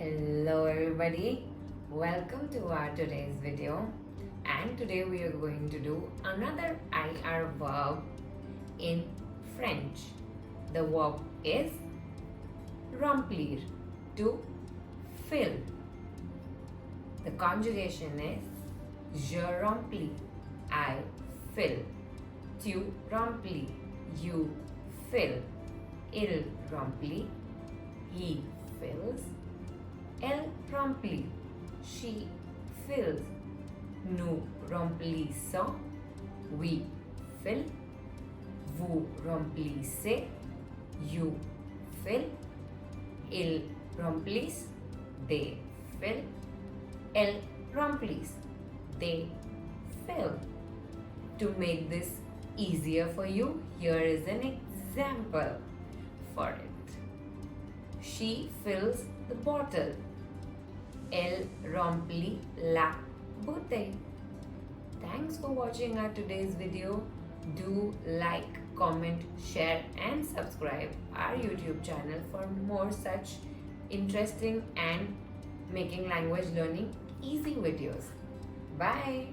Hello everybody, welcome to our today's video, and today we are going to do another IR verb in French. The verb is remplir, to fill. The conjugation is je remplis, I fill. Tu remplis, you fill. Il remplit, he fills. Elle remplit, she fills. Nous remplissons, we fill. Vous remplissez, you fill. Ils remplissent, they fill. Elles remplissent, they fill. To make this easier for you, here is an example for it. She fills the bottle. Elle remplit la bouteille. Thanks for watching our today's video. Do like, comment, share and subscribe our YouTube channel for more such interesting and making language learning easy videos. Bye.